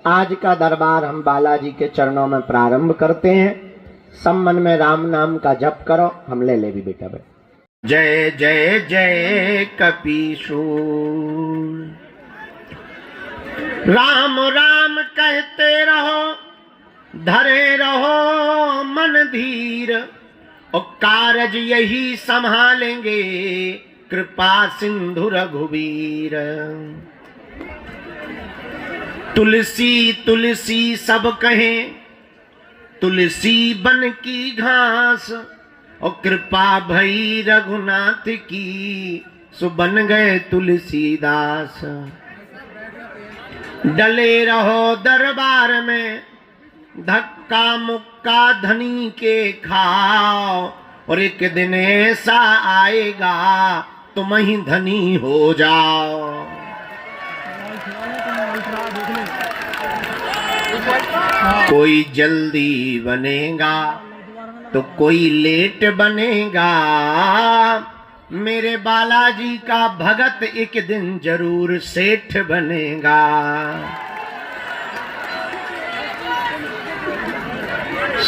आज का दरबार हम बालाजी के चरणों में प्रारंभ करते हैं। सब मन में राम नाम का जप करो। हम ले भी बेटा बे। जय जय जय कपीसूर, राम राम कहते रहो, धरे रहो मन धीर, और कारज यही संभालेंगे कृपा सिंधु रघुवीर। तुलसी तुलसी सब कहें, तुलसी बन की घास, और कृपा भई रघुनाथ की, सो बन गए तुलसीदास। डले रहो दरबार में, धक्का मुक्का धनी के खाओ, और एक दिन ऐसा आएगा तुम ही धनी हो जाओ। कोई जल्दी बनेगा तो कोई लेट बनेगा, मेरे बालाजी का भगत एक दिन जरूर सेठ बनेगा।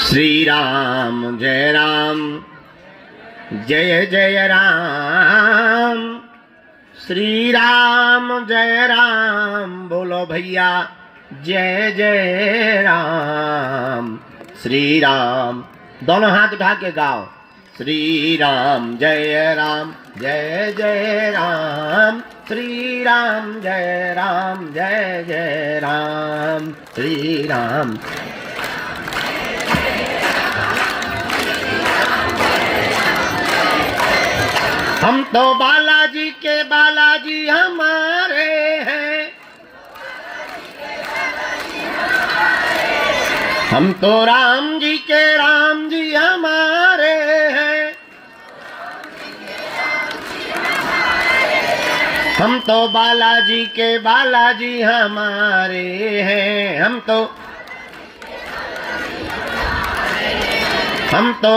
श्री राम जय राम, जय जय राम, श्री राम जय राम, बोलो भैया जय जय राम। श्री राम, दोनों हाथ उठा के गाओ। श्री राम जय राम, जय जय राम, श्री राम जय राम, जय जय राम, श्री राम। हम तो बालाजी के बालाजी हमारे हैं, हम तो राम जी के राम जी हमारे हैं, हम तो बालाजी के बालाजी हमारे हैं, हम तो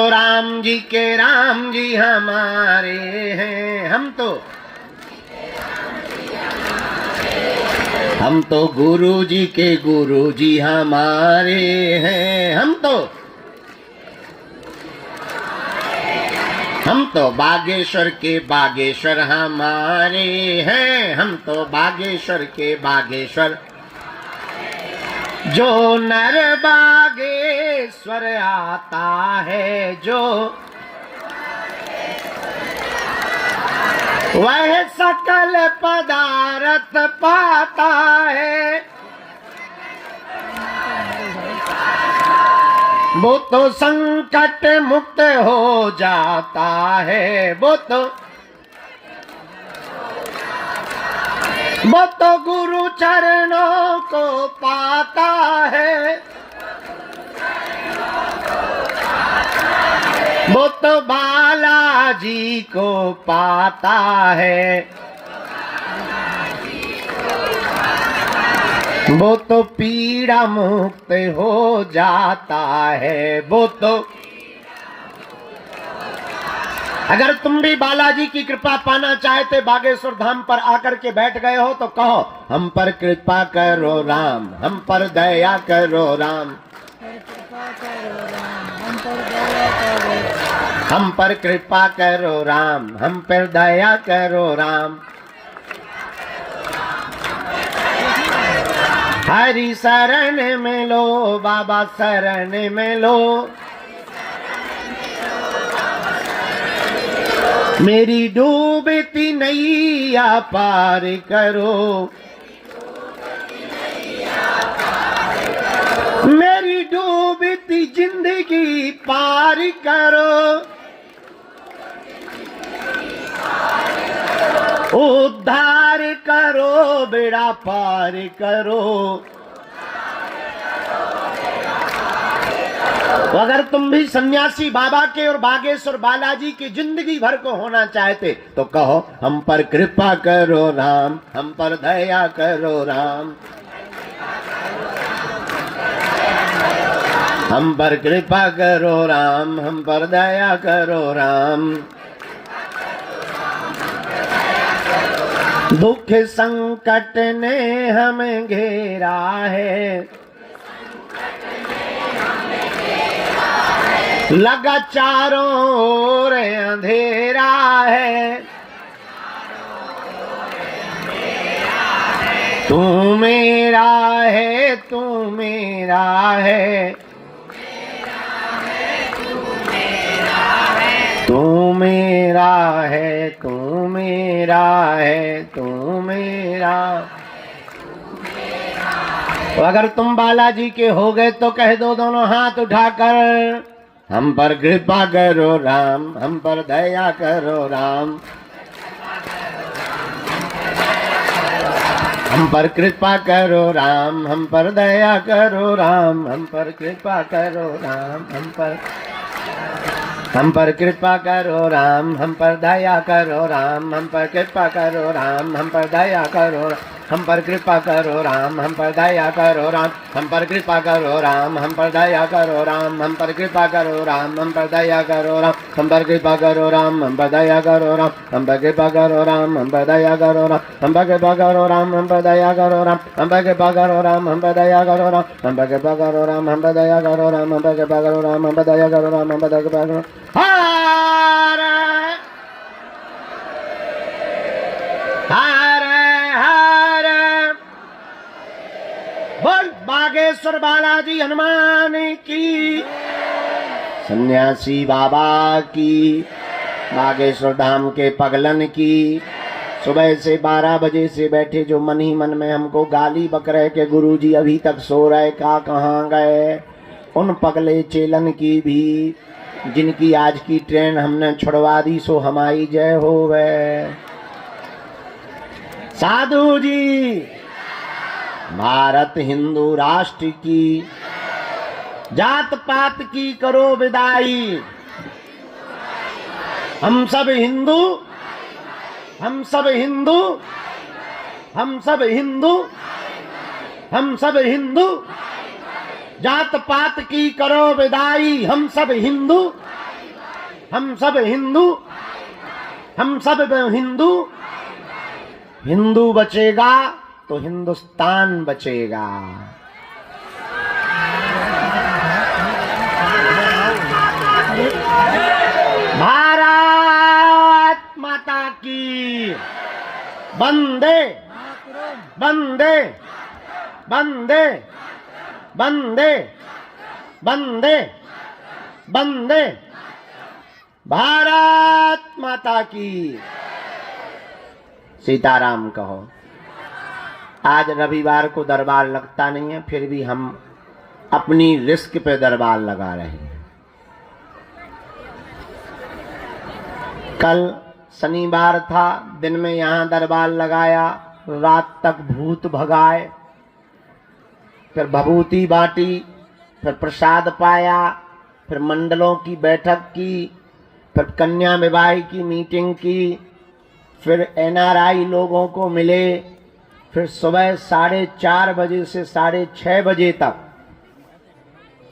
राम जी के राम जी हमारे हैं, हम तो गुरु जी के गुरु जी हमारे हैं, हम तो बागेश्वर के बागेश्वर हमारे हैं, हम तो बागेश्वर के बागेश्वर। जो नर बागेश्वर आता है, जो वह सकल पदार्थ पाता है, वो तो संकट मुक्त हो जाता है, वो तो गुरु चरणों को पाता है, वो तो बालाजी को पाता है, वो तो पीड़ा मुक्त हो जाता है, वो तो। अगर तुम भी बालाजी की कृपा पाना चाहते, बागेश्वर धाम पर आकर के बैठ गए हो, तो कहो हम पर कृपा करो राम, हम पर दया करो राम, हम पर कृपा करो राम, हम पर दया करो राम। हरि शरण में लो, बाबा शरण में लो, मेरी डूबती नैया पार करो, मेरी डूबती जिंदगी पार करो, उद्धार करो, बेड़ा पार करो। तो अगर तुम भी सन्यासी बाबा के और बागेश्वर बालाजी की जिंदगी भर को होना चाहते, तो कहो हम पर कृपा करो राम, हम पर दया करो राम, हम पर कृपा करो राम, हम पर दया करो राम। दुख संकट ने हमें घेरा है, लगा चारों ओर अंधेरा है, तू मेरा है, तू मेरा है, तू मेरा है, तू मेरा है, तू मेरा। तो अगर तुम बालाजी के हो गए तो कह दो दोनों हाथ उठाकर, हम पर कृपा करो राम, हम पर दया करो राम, हम पर कृपा करो राम, हम पर दया करो राम, हम पर कृपा करो राम, हम पर कृपा करो राम, हम पर दया करो राम, हम पर कृपा करो राम, हम पर दया करो, हम पर कृपा करो राम, हम पर दया करो राम, हम पर कृपा करो राम, हम पर दया करो राम, हम पर कृपा करो राम, हम पर दया करो राम, हम पर कृपा करो राम, हम पर दया करो राम, हम पर कृपा करो राम, हम पर दया करो राम, हम पर कृपा करो राम, हम पर दया करो राम, हम पर कृपा करो राम, हम पर दया करो राम, हम पर कृपा करो राम, हम पर दया करो राम, हम पर कृपा करो राम, हम पर दया करो राम, हम पर दया करो। हर हर हर बोल बागेश्वर बालाजी हनुमान की, सन्यासी बाबा की, बागेश्वर धाम के पगलन की। सुबह से 12 बजे से बैठे जो मन ही मन में हमको गाली बक रहे के गुरुजी अभी तक सो रहे का कहाँ गए, उन पगले चेलन की भी, जिनकी आज की ट्रेन हमने छुड़वा दी सो हमारी जय होवे। साधु जी भारत हिंदू राष्ट्र की, जात पात की करो विदाई, हम सब हिंदू, हम सब हिंदू, हम सब हिंदू, हम सब हिंदू, जात पात की करो विदाई, हम सब हिंदू, हम सब हिंदू, हम सब हिंदू। हिंदू बचेगा तो हिंदुस्तान बचेगा। भारत माता की वंदे वंदे वंदे वंदे वंदे वंदे, भारत माता की। सीताराम कहो। आज रविवार को दरबार लगता नहीं है, फिर भी हम अपनी रिस्क पे दरबार लगा रहे हैं। कल शनिवार था, दिन में यहाँ दरबार लगाया, रात तक भूत भगाए, फिर भभूति बांटी, फिर प्रसाद पाया, फिर मंडलों की बैठक की, फिर कन्या विवाह की मीटिंग की, फिर एनआरआई लोगों को मिले, फिर सुबह 4:30 बजे से 6:30 बजे तक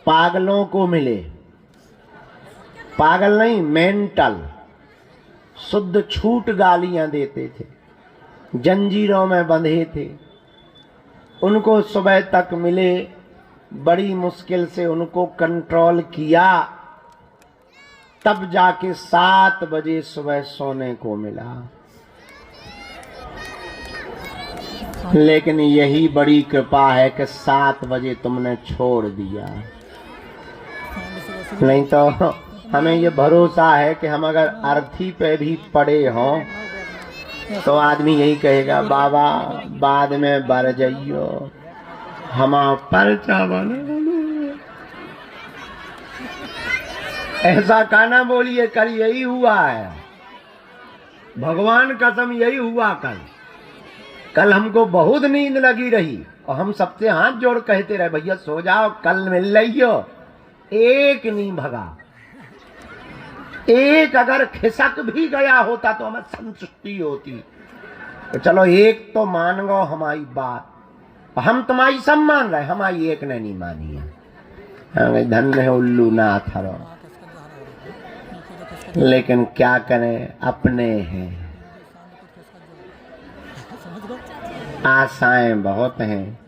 पागलों को मिले। पागल नहीं, मेंटल, शुद्ध छूट गालियां देते थे, जंजीरों में बंधे थे, उनको सुबह तक मिले। बड़ी मुश्किल से उनको कंट्रोल किया, तब जाके 7 बजे सुबह सोने को मिला। लेकिन यही बड़ी कृपा है कि 7 बजे तुमने छोड़ दिया, नहीं तो हमें ये भरोसा है कि हम अगर अर्थी पे भी पड़े हों तो आदमी यही कहेगा, बाबा बाद में बर जाइयो, हम परचा बना। ऐसा काना बोलिए, कल यही हुआ है, भगवान कसम यही हुआ। कल हमको बहुत नींद लगी रही और हम सबसे हाथ जोड़ कहते रहे, भैया सो जाओ, कल मिल रही हो। एक नहीं भगा, एक अगर खिसक भी गया होता तो हमें संतुष्टि होती। तो चलो एक तो मान गो हमारी बात, हम तुम्हारी सब मान रहे, हमारी एक ने नहीं मानी है। धन्य है उल्लू ना थरो, लेकिन क्या करें, अपने हैं। आशाएं बहुत हैं,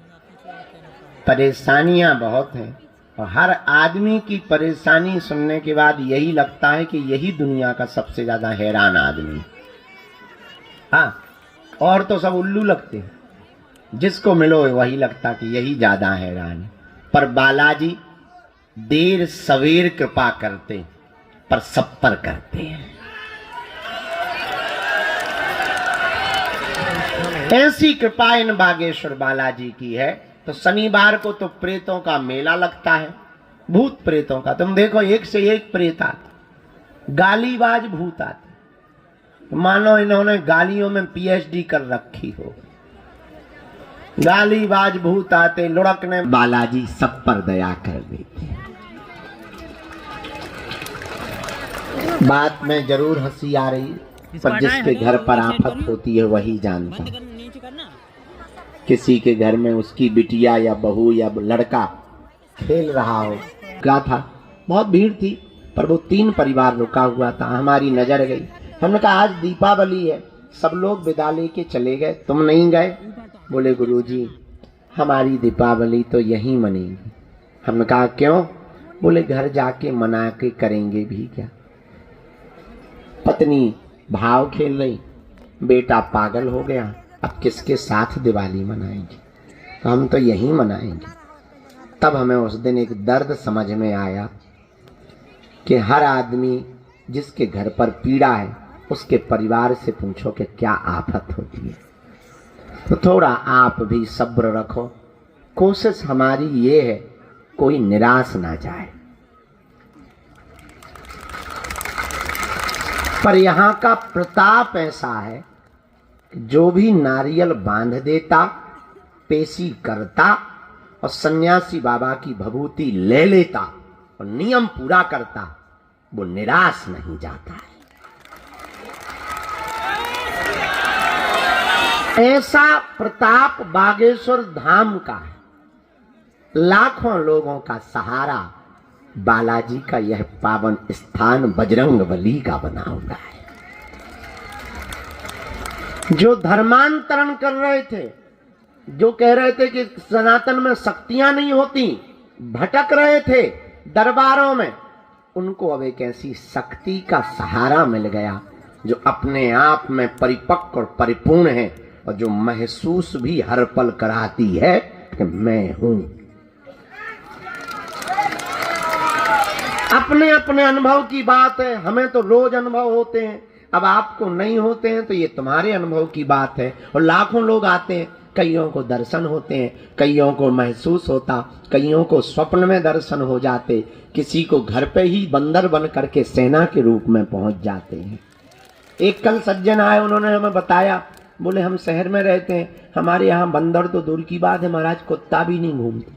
परेशानियां बहुत हैं, और हर आदमी की परेशानी सुनने के बाद यही लगता है कि यही दुनिया का सबसे ज्यादा हैरान आदमी। हाँ, और तो सब उल्लू लगते हैं, जिसको मिलो वही लगता कि यही ज्यादा हैरान है। पर बालाजी देर सवेर कृपा करते, पर सब पर करते हैं। ऐसी कृपा इन बागेश्वर बालाजी की है। तो शनिवार को तो प्रेतों का मेला लगता है, भूत प्रेतों का। तुम देखो, एक से एक प्रेत आते, गालीबाज भूत आते, मानो इन्होंने गालियों में पीएचडी कर रखी हो। गालीबाज भूत आते, लुढ़कने। बालाजी सब पर दया कर देते। बात में जरूर हंसी आ रही, पर जिसके घर पर आफत होती है वही जानता। किसी के घर में उसकी बिटिया या बहू या लड़का खेल रहा हो, क्या था, बहुत भीड़ थी, पर वो 3 परिवार रुका हुआ था। हमारी नजर गई, हमने कहा आज दीपावली है, सब लोग विदा लेके चले गए, तुम नहीं गए? बोले गुरुजी हमारी दीपावली तो यहीं मनेगी। हमने कहा क्यों? बोले घर जाके मना के करेंगे भी क्या। पत्नी भाव खेल रही, बेटा पागल हो गया, अब किसके साथ दिवाली मनाएंगे, तो हम तो यहीं मनाएंगे। तब हमें उस दिन एक दर्द समझ में आया कि हर आदमी जिसके घर पर पीड़ा है उसके परिवार से पूछो कि क्या आफत होती है। तो थोड़ा आप भी सब्र रखो। कोशिश हमारी ये है कोई निराश ना जाए। पर यहाँ का प्रताप ऐसा है कि जो भी नारियल बांध देता, पेशी करता और सन्यासी बाबा की भभूति ले लेता और नियम पूरा करता, वो निराश नहीं जाता है। ऐसा प्रताप बागेश्वर धाम का है। लाखों लोगों का सहारा बालाजी का यह पावन स्थान बजरंगबली का बना हुआ है। जो धर्मांतरण कर रहे थे, जो कह रहे थे कि सनातन में शक्तियां नहीं होती, भटक रहे थे दरबारों में, उनको अब एक ऐसी शक्ति का सहारा मिल गया जो अपने आप में परिपक्व और परिपूर्ण है और जो महसूस भी हर पल कराती है कि मैं हूं। अपने अपने अनुभव की बात है, हमें तो रोज अनुभव होते हैं, अब आपको नहीं होते हैं तो ये तुम्हारे अनुभव की बात है। और लाखों लोग आते हैं, कईयों को दर्शन होते हैं, कईयों को महसूस होता, कईयों को स्वप्न में दर्शन हो जाते, किसी को घर पे ही बंदर बन करके सेना के रूप में पहुंच जाते हैं। एक कल सज्जन आए, उन्होंने हमें बताया, बोले हम शहर में रहते हैं, हमारे यहाँ बंदर तो दूर की बात है महाराज, कुत्ता भी नहीं घूमते,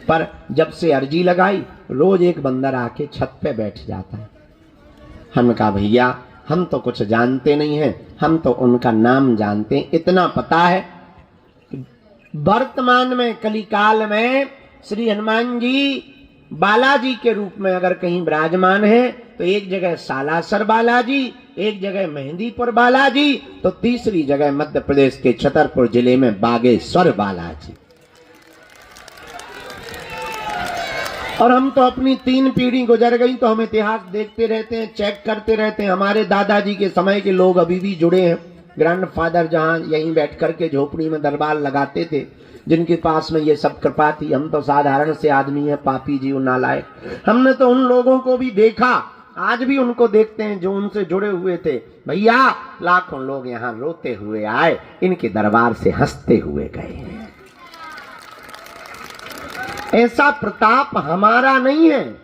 पर जब से अर्जी लगाई रोज एक बंदर आके छत पे बैठ जाता है। हमने कहा भैया हम तो कुछ जानते नहीं हैं, हम तो उनका नाम जानते हैं। इतना पता है वर्तमान में कलिकाल में श्री हनुमान जी बालाजी के रूप में अगर कहीं विराजमान है तो एक जगह सालासर बालाजी, एक जगह मेहंदीपुर बालाजी, तो तीसरी जगह मध्य प्रदेश के छतरपुर जिले में बागेश्वर बालाजी। और हम तो अपनी 3 पीढ़ी गुजर गई तो हम इतिहास देखते रहते हैं, चेक करते रहते हैं। हमारे दादाजी के समय के लोग अभी भी जुड़े हैं। ग्रैंडफादर जहां यहीं बैठ करके झोपड़ी में दरबार लगाते थे, जिनके पास में ये सब कृपा थी। हम तो साधारण से आदमी हैं, पापी जीव नालायक। हमने तो उन लोगों को भी देखा, आज भी उनको देखते हैं जो उनसे जुड़े हुए थे। भैया लाखों लोग यहाँ रोते हुए आए, इनके दरबार से हंसते हुए गए। ऐसा प्रताप हमारा नहीं है,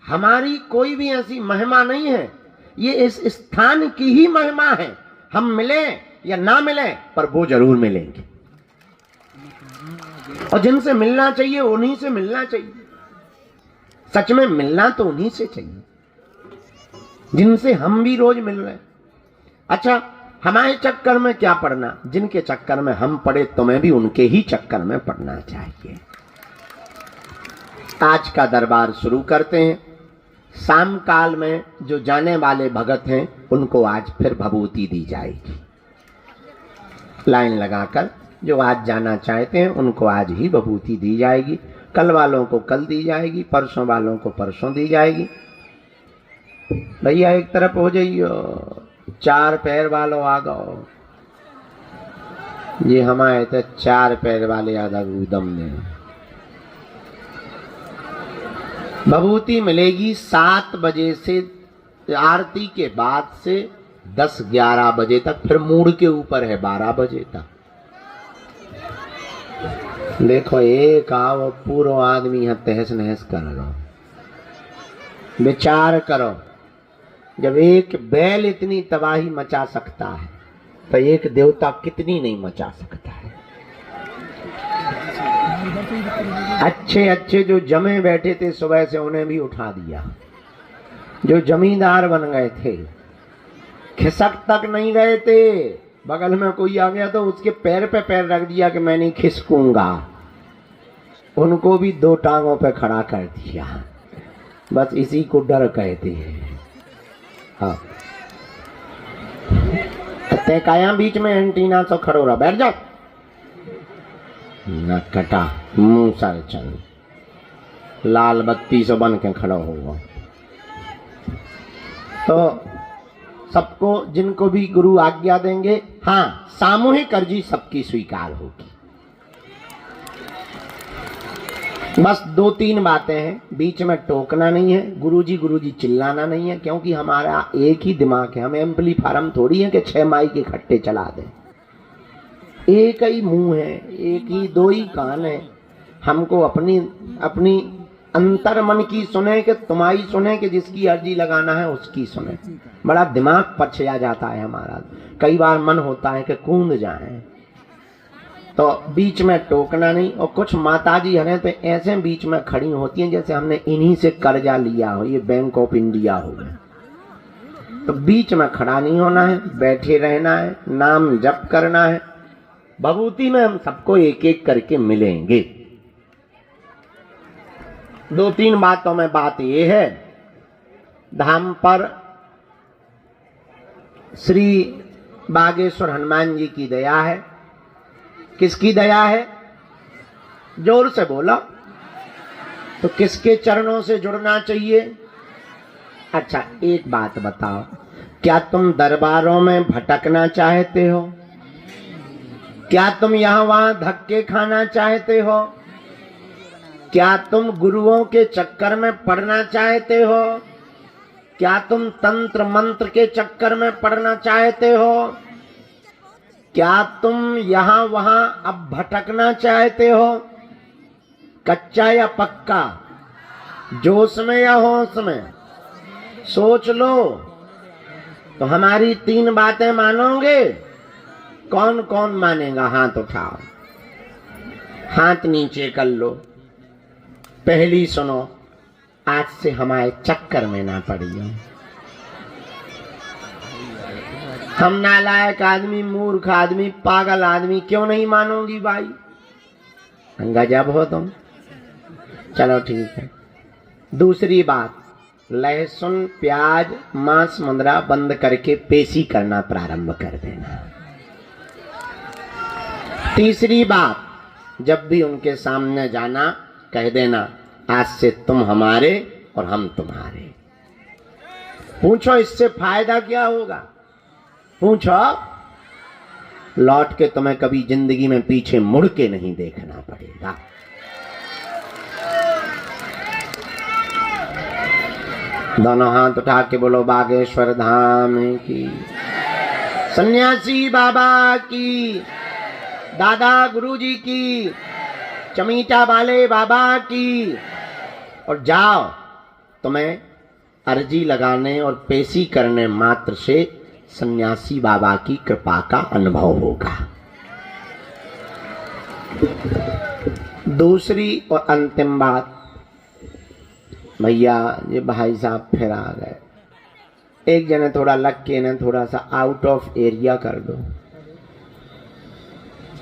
हमारी कोई भी ऐसी महिमा नहीं है, ये इस स्थान की ही महिमा है। हम मिले या ना मिले पर वो जरूर मिलेंगे, और जिनसे मिलना चाहिए उन्हीं से मिलना चाहिए। सच में मिलना तो उन्हीं से चाहिए जिनसे हम भी रोज मिल रहे हैं। अच्छा, हमारे चक्कर में क्या पड़ना, जिनके चक्कर में हम पड़े तुम्हें भी उनके ही चक्कर में पड़ना चाहिए। आज का दरबार शुरू करते हैं। शाम काल में जो जाने वाले भगत हैं उनको आज फिर भभूति दी जाएगी। लाइन लगाकर जो आज जाना चाहते हैं उनको आज ही विभूति दी जाएगी, कल वालों को कल दी जाएगी, परसों वालों को परसों दी जाएगी। भैया एक तरफ हो जाइयो, 4 पैर वालों आ गओ। ये हमारे तो 4 पैर वाले आधा उदम ने विभूति मिलेगी 7 बजे से, आरती के बाद से 10-11 बजे तक, फिर मूड के ऊपर है 12 बजे तक। देखो एक आओ पूरा आदमी है तहस नहस कर लो। विचार करो, जब एक बैल इतनी तबाही मचा सकता है तो एक देवता कितनी नहीं मचा सकता है। अच्छे अच्छे जो जमे बैठे थे सुबह से उन्हें भी उठा दिया, जो जमींदार बन गए थे खिसक तक नहीं गए थे, बगल में कोई आ गया तो उसके पैर पे पैर रख दिया कि मैं नहीं खिसकूंगा, उनको भी 2 टांगों पे खड़ा कर दिया। बस इसी को डर कहते हैं। हाँ ते काया बीच में एंटीना तो खड़ो रहा, बैठ जाओ न कटा मुंह सर चल, लाल बत्ती से बन के खड़ा होगा। तो सबको जिनको भी गुरु आज्ञा देंगे, हाँ सामूहिक अर्जी सबकी स्वीकार होगी। बस 2-3 बातें हैं, बीच में टोकना नहीं है, गुरुजी चिल्लाना नहीं है, क्योंकि हमारा एक ही दिमाग है, हम एम्पलीफार्म थोड़ी है कि 6 माई के खट्टे चला दें। एक ही मुंह है, एक ही 2 ही कान है, हमको अपनी अंतर मन की सुने कि तुम्हारी सुने कि जिसकी अर्जी लगाना है उसकी सुने। बड़ा दिमाग पछया जाता है हमारा, कई बार मन होता है कि कूद जाए, तो बीच में टोकना नहीं। और कुछ माताजी हैं तो ऐसे बीच में खड़ी होती हैं जैसे हमने इन्हीं से कर्जा लिया हो, ये बैंक ऑफ इंडिया हो गए। तो बीच में खड़ा नहीं होना है, बैठे रहना है, नाम जप करना है। विभूति में हम सबको एक एक करके मिलेंगे। 2-3 बातों में बात ये है, धाम पर श्री बागेश्वर हनुमान जी की दया है। किसकी दया है? जोर से बोलो। तो किसके चरणों से जुड़ना चाहिए? अच्छा एक बात बताओ, क्या तुम दरबारों में भटकना चाहते हो? क्या तुम यहां वहां धक्के खाना चाहते हो? क्या तुम गुरुओं के चक्कर में पड़ना चाहते हो? क्या तुम तंत्र मंत्र के चक्कर में पड़ना चाहते हो? क्या तुम यहां वहां अब भटकना चाहते हो? कच्चा या पक्का, जोश में या होश में? सोच लो। तो हमारी 3 बातें मानोगे? कौन कौन मानेगा? हाथ उठाओ, हाथ नीचे कर लो। पहली सुनो, आज से हमारे चक्कर में ना पड़ियो। हम नालायक आदमी, मूर्ख आदमी, पागल आदमी क्यों नहीं मानोगी भाई? गजब हो तुम। चलो ठीक है। दूसरी बात, लहसुन प्याज मांस मुंदरा बंद करके पेशी करना प्रारंभ कर देना। तीसरी बात, जब भी उनके सामने जाना कह देना, आज से तुम हमारे और हम तुम्हारे। पूछो इससे फायदा क्या होगा? पूछो, लौट के तुम्हें कभी जिंदगी में पीछे मुड़ के नहीं देखना पड़ेगा। दोनों हाथ उठा के बोलो बागेश्वर धाम की, सन्यासी बाबा की, दादा गुरुजी की, चमीटा वाले बाबा की। और जाओ, तुम्हें अर्जी लगाने और पेशी करने मात्र से सन्यासी बाबा की कृपा का अनुभव होगा। दूसरी और अंतिम बात, भैया ये भाई साहब फिर आ गए, एक जने थोड़ा लग के ना थोड़ा सा आउट ऑफ एरिया कर दो।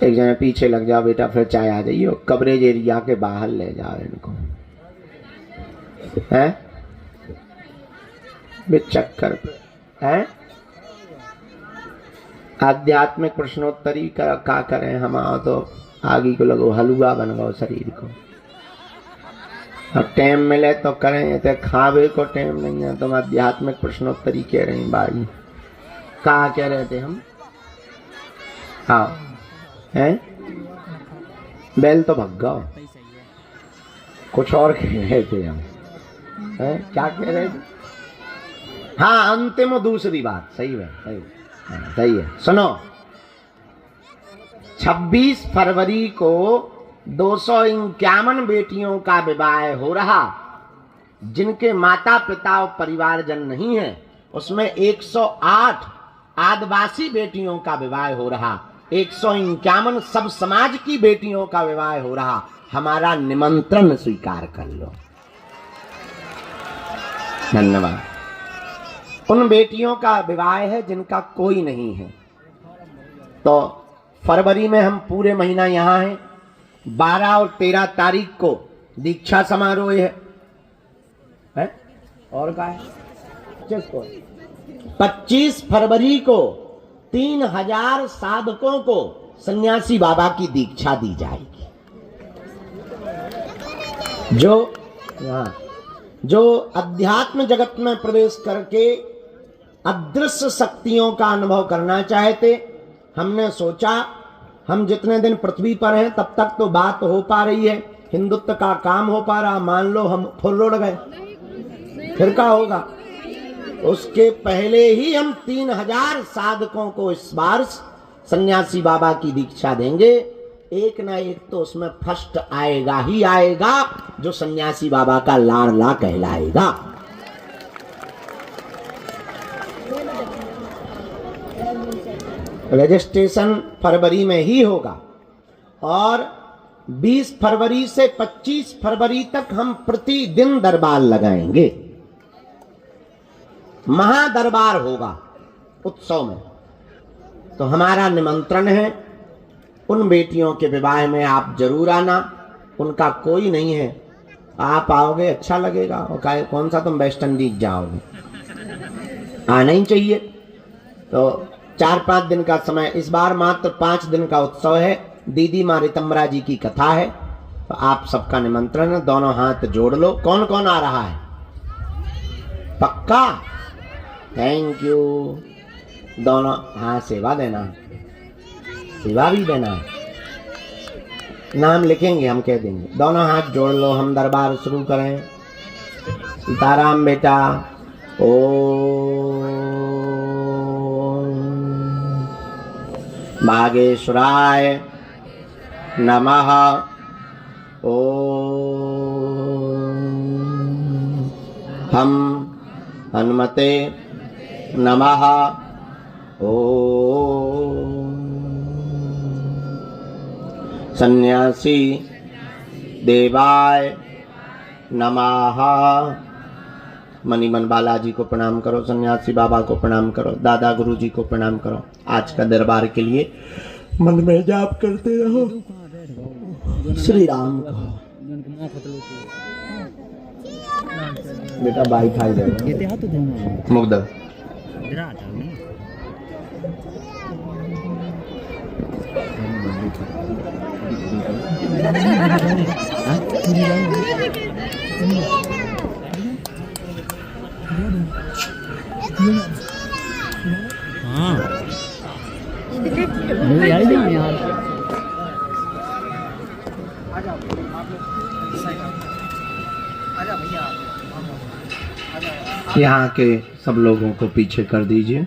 एक जने पीछे लग जाओ बेटा, फिर चाहे आ जाइए, कवरेज एरिया के बाहर ले जाओ इनको, हैं चक्कर पे हैं। आध्यात्मिक प्रश्नोत्तरी का करें हम, आओ तो आगे को लगो हलवा बनवाओ शरीर को, और टाइम मिले तो करें, तो खावे को टाइम नहीं है। तुम आध्यात्मिक प्रश्नोत्तरी कह रही बाई, कहा कह रहे थे हम? हाँ हैं, बैल तो भग गओ, कुछ और कह रहे थे हम, हैं क्या कह रहे थे? हाँ अंतिम दूसरी बात, सही है सही है, हाँ, सही है। सुनो, 26 फरवरी को 251 बेटियों का विवाह हो रहा, जिनके माता पिता और परिवारजन नहीं है। उसमें 108 आदिवासी बेटियों का विवाह हो रहा, 151 सब समाज की बेटियों का विवाह हो रहा। हमारा निमंत्रण स्वीकार कर लो। धन्यवाद। उन बेटियों का विवाह है जिनका कोई नहीं है। तो फरवरी में हम पूरे महीना यहाँ हैं। 12 और 13 तारीख को दीक्षा समारोह है? और का है 25 फरवरी को 3000 साधकों को सन्यासी बाबा की दीक्षा दी जाएगी। जो अध्यात्म जगत में प्रवेश करके अदृश्य शक्तियों का अनुभव करना चाहते, हमने सोचा हम जितने दिन पृथ्वी पर हैं तब तक तो बात हो पा रही है, हिंदुत्व का काम हो पा रहा, मान लो हम फुल उड़ गए फिर क्या होगा? उसके पहले ही हम 3000 साधकों को इस बार सन्यासी बाबा की दीक्षा देंगे। एक ना एक तो उसमें फर्स्ट आएगा ही आएगा, जो सन्यासी बाबा का लाडला कहलाएगा। रजिस्ट्रेशन फरवरी में ही होगा और 20 फरवरी से 25 फरवरी तक हम प्रतिदिन दरबार लगाएंगे। महादरबार होगा उत्सव में। तो हमारा निमंत्रण है, उन बेटियों के विवाह में आप जरूर आना। उनका कोई नहीं है, आप आओगे अच्छा लगेगा। और कौन सा तुम वेस्ट इंडीज जाओगे, आना ही चाहिए। तो 4-5 दिन का समय, इस बार मात्र 5 दिन का उत्सव है। दीदी माँ रितम्बरा जी की कथा है, तो आप सबका निमंत्रण है। दोनों हाथ जोड़ लो। कौन कौन आ रहा है? पक्का? Thank you. दोनों, हाँ सेवा देना, सेवा भी देना है। नाम लिखेंगे, हम कह देंगे। दोनों हाथ जोड़ लो, हम दरबार शुरू करें। सीताराम बेटा। ओम बागेश्वराय नमः। ओम हम हनुमते नमः। ओम सन्यासी देवाय नमः। मणिमन बालाजी को प्रणाम करो, सन्यासी बाबा को प्रणाम करो, दादा गुरु जी को प्रणाम करो। आज का दरबार के लिए मन में जाप करते रहो श्री राम को। बेटा बाई खाई जाएगा मुग्ध। यहाँ के सब लोगों को पीछे कर दीजिए।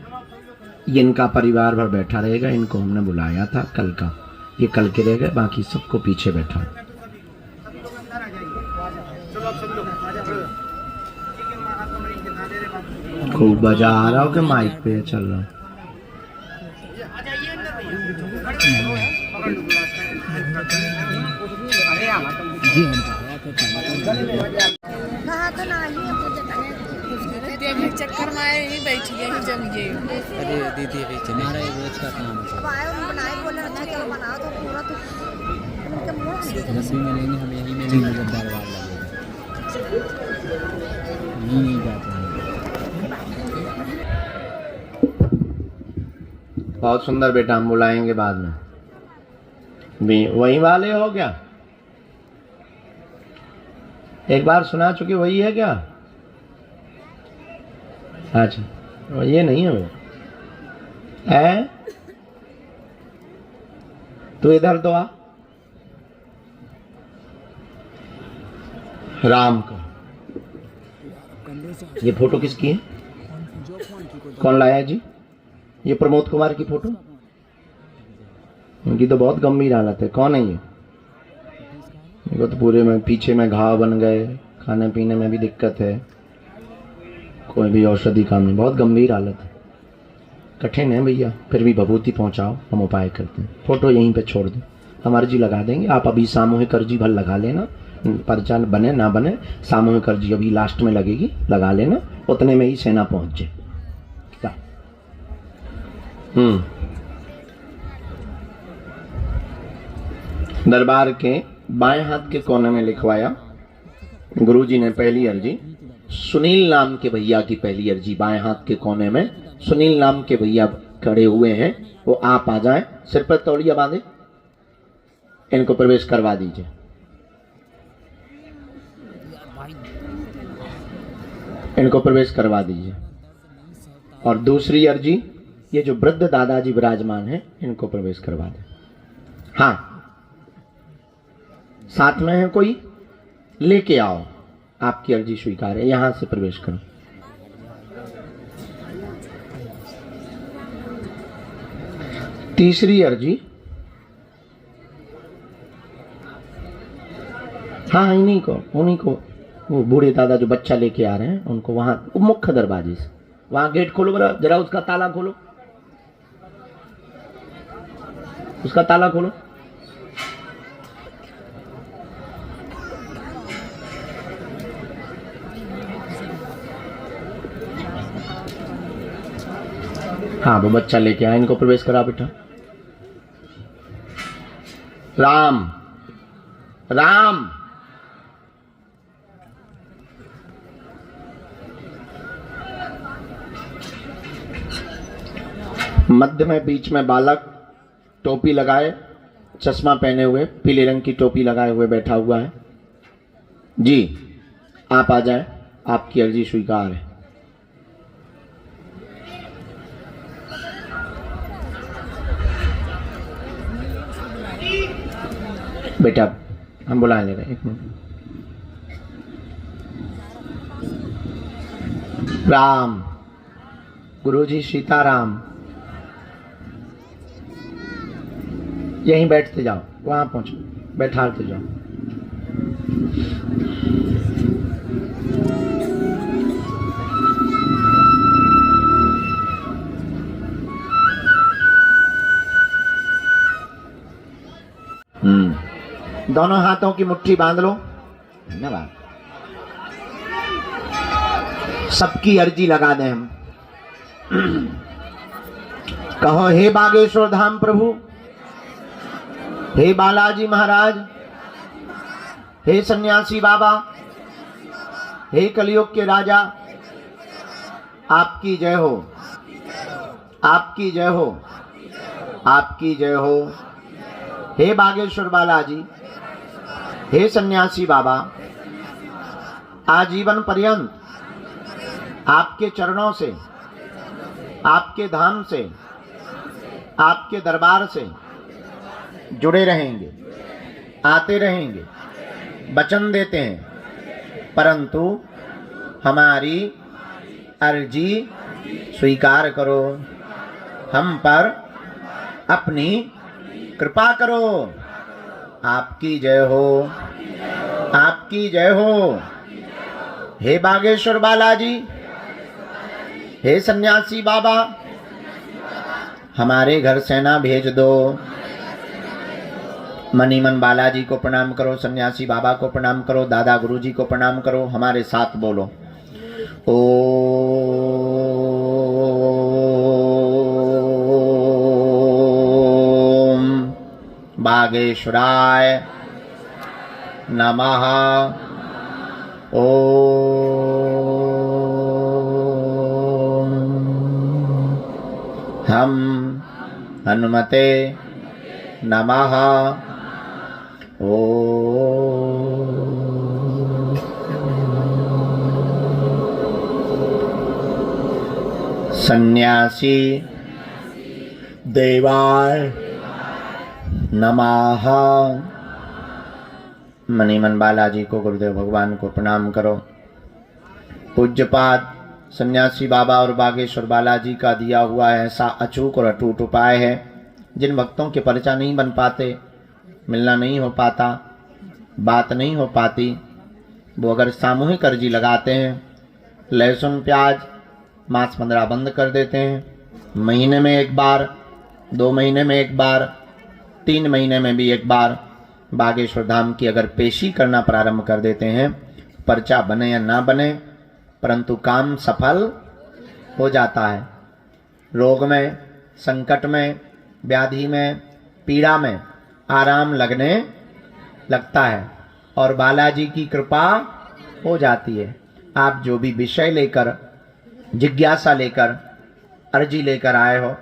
इनका परिवार भर बैठा रहेगा, इनको हमने बुलाया था कल का, ये कल के रह गए, बाकी सबको पीछे बैठा। खूब बजा रहा हो कि माइक पे चल रहा? चक्कर में आए ही बैठ गए ही जम गए। अरे दीदी हमारा रोज का काम है। बनाए बोले अच्छा चलो बनाओ तो पूरा तो रसोई में नहीं, हम यहीं में नहीं दरबार लगेगा, नहीं जाते हैं। बहुत सुंदर बेटा, हम बुलाएंगे बाद में भी। वही वाले हो क्या? एक बार सुना चुके, वही है क्या? अच्छा, ये नहीं है वो है। तो इधर तो आ। राम का ये फोटो किसकी है? कौन लाया जी? ये प्रमोद कुमार की फोटो। उनकी तो बहुत गंभीर हालत है। कौन है ये? इनको तो पूरे में पीछे में घाव बन गए, खाने पीने में भी दिक्कत है, कोई भी औषधि काम नहीं, बहुत गंभीर हालत है। कठिन है भैया, फिर भी भभूति पहुंचाओ, हम उपाय करते हैं। फोटो यहीं पे छोड़ दो, हम अर्जी लगा देंगे। आप अभी सामूहिक अर्जी भर लगा लेना, पर्चा बने ना बने, सामूहिक अर्जी अभी लास्ट में लगेगी, लगा लेना, उतने में ही सेना पहुंच जाए। दरबार के बाएं हाथ के कोने में लिखवाया गुरुजी ने पहली अर्जी। सुनील नाम के भैया की पहली अर्जी, बाएं हाथ के कोने में सुनील नाम के भैया खड़े हुए हैं, वो आप आ जाएं। सिर पर तौलिया बांधे, इनको प्रवेश करवा दीजिए। इनको प्रवेश करवा दीजिए। और दूसरी अर्जी, ये जो वृद्ध दादाजी विराजमान हैं, इनको प्रवेश करवा दें। हाँ, साथ में है कोई, लेके आओ, आपकी अर्जी स्वीकार है, यहां से प्रवेश करो। तीसरी अर्जी, हाँ इन्हीं को, वो बूढ़े दादा जो बच्चा लेके आ रहे हैं उनको वहां मुख्य दरवाजे से, वहां गेट खोलो जरा, उसका ताला खोलो, उसका ताला खोलो। हाँ, वो बच्चा लेके आए, इनको प्रवेश करा बेटा। राम राम। मध्य में बीच में बालक, टोपी लगाए, चश्मा पहने हुए, पीले रंग की टोपी लगाए हुए बैठा हुआ है। जी आप आ जाएं, आपकी अर्जी स्वीकार है। बेटा हम बुला ले रहे हैं, एक मिनट। राम, गुरुजी सीताराम। यहीं बैठते जाओ, वहां पहुंचो, बैठाते जाओ। दोनों हाथों की मुट्ठी बांध लो। धन्यवाद। सबकी अर्जी लगा दें हम। कहो, हे बागेश्वर धाम प्रभु, हे बालाजी महाराज, हे सन्यासी बाबा, हे कलयुग के राजा, आपकी जय हो, आपकी जय हो, आपकी जय हो। हे बागेश्वर बालाजी, हे सन्यासी बाबा, आजीवन पर्यंत आपके चरणों से, आपके धाम से, आपके दरबार से जुड़े रहेंगे, आते रहेंगे, वचन देते हैं, परंतु हमारी अर्जी स्वीकार करो, हम पर अपनी कृपा करो। आपकी जय हो, आपकी जय हो। हे बागेश्वर बालाजी, हे सन्यासी बाबा, हमारे घर सेना भेज दो। मनी मन बालाजी को प्रणाम करो, सन्यासी बाबा को प्रणाम करो, दादा गुरुजी को प्रणाम करो। हमारे साथ बोलो, ओम बागेश्वराय नमः। ओम हम हनुमते नमः। ओम सन्यासी देवाय नमः। मणिमन बालाजी को, गुरुदेव भगवान को प्रणाम करो। पूज्यपाद सन्यासी बाबा और बागेश्वर बालाजी का दिया हुआ ऐसा अचूक और अटूट उपाय है, जिन भक्तों के पर्चा नहीं बन पाते, मिलना नहीं हो पाता, बात नहीं हो पाती, वो अगर सामूहिक अर्जी लगाते हैं, लहसुन प्याज मांस मंद्रा बंद कर देते हैं, महीने में एक बार, 2 महीने में एक बार, 3 महीने में भी एक बार बागेश्वर धाम की अगर पेशी करना प्रारंभ कर देते हैं, पर्चा बने या ना बने, परंतु काम सफल हो जाता है। रोग में, संकट में, व्याधि में, पीड़ा में आराम लगने लगता है और बालाजी की कृपा हो जाती है। आप जो भी विषय लेकर, जिज्ञासा लेकर, अर्जी लेकर आए हो,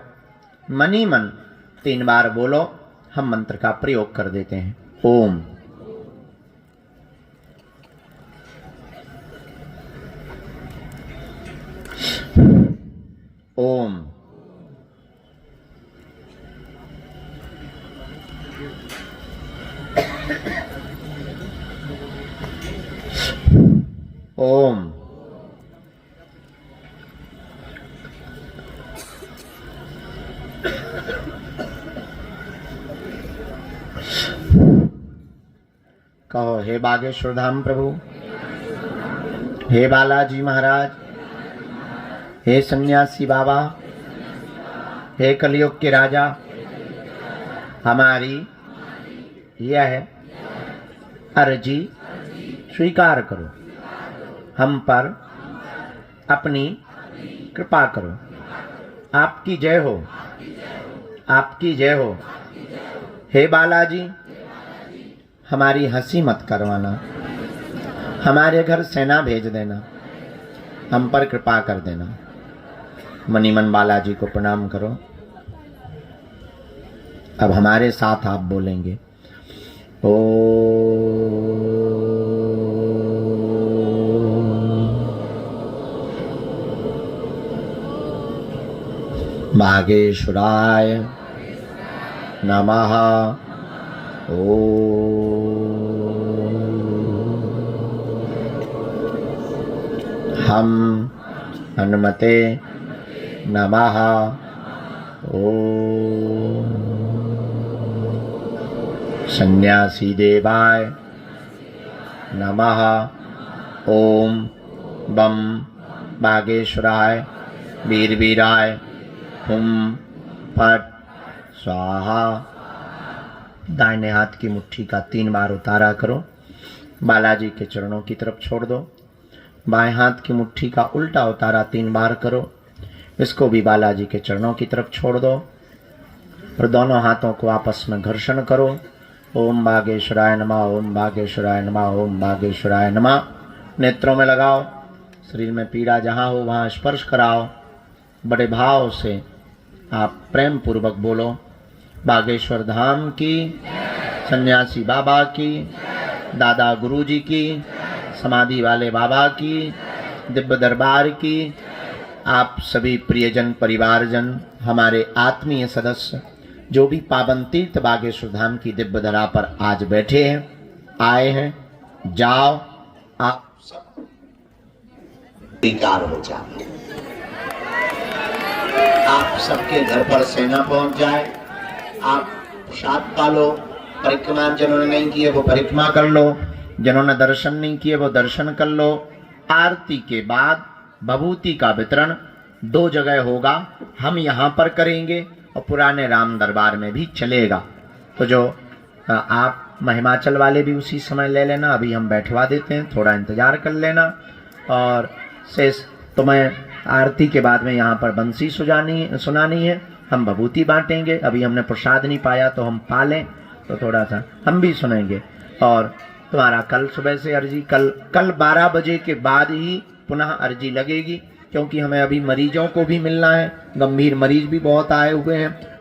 मन ही मन 3 बार बोलो, हम मंत्र का प्रयोग कर देते हैं। ओम ओम ओम कहो, हे बागेश्वर धाम प्रभु, हे बालाजी महाराज, हे सन्यासी बाबा, हे कलयुग के राजा, हमारी यह अर्जी स्वीकार करो, हम पर अपनी कृपा करो। आपकी जय हो, आपकी जय हो। हे बालाजी, हमारी हंसी मत करवाना, हमारे घर सेना भेज देना, हम पर कृपा कर देना। मणिमन बालाजी को प्रणाम करो। अब हमारे साथ आप बोलेंगे, ओ बागेश्वराय नमः। ओ हम हनुमते नमः। ओम सन्यासी देवाय नमः। ओम बम बागेश्वराय वीर वीराय हुम फट स्वाहा। दाहिने हाथ की मुट्ठी का 3 बार उतारा करो, बालाजी के चरणों की तरफ छोड़ दो। बाएं हाथ की मुट्ठी का उल्टा उतारा 3 बार करो, इसको भी बालाजी के चरणों की तरफ छोड़ दो और दोनों हाथों को आपस में घर्षण करो। ओम बागेश्वराय नमः, ओम बागेश्वराय नमः, ओम बागेश्वराय नमः। नेत्रों में लगाओ, शरीर में पीड़ा जहाँ हो वहाँ स्पर्श कराओ। बड़े भाव से आप प्रेम पूर्वक बोलो, बागेश्वर धाम की, सन्यासी बाबा की, दादा गुरुजी की, समाधि वाले बाबा की, दिव्य दरबार की, आप सभी प्रियजन, परिवारजन, हमारे आत्मीय सदस्य जो भी पावन तीर्थ बागेश्वर धाम की दिव्य धरा पर आज बैठे हैं, आए हैं, जाओ, आप सब स्वीकार हो जाए। आप सबके घर पर सेना पहुंच जाए। आप प्रसाद पालो, परिक्रमा जिन्होंने नहीं किए वो परिक्रमा कर लो, जिन्होंने दर्शन नहीं किए वो दर्शन कर लो। आरती के बाद भभूति का वितरण 2 जगह होगा, हम यहाँ पर करेंगे और पुराने राम दरबार में भी चलेगा। तो जो आप महिमाचल वाले भी उसी समय ले लेना, अभी हम बैठवा देते हैं, थोड़ा इंतजार कर लेना। और शेष तुम्हें आरती के बाद में यहाँ पर बंसी सुनानी है, हम भभूति बांटेंगे। अभी हमने प्रसाद नहीं पाया तो हम पा लें, तो थोड़ा सा हम भी सुनेंगे। और तुम्हारा कल सुबह से अर्जी, कल 12 बजे के बाद ही पुनः अर्जी लगेगी, क्योंकि हमें अभी मरीजों को भी मिलना है, गंभीर मरीज भी बहुत आए हुए हैं।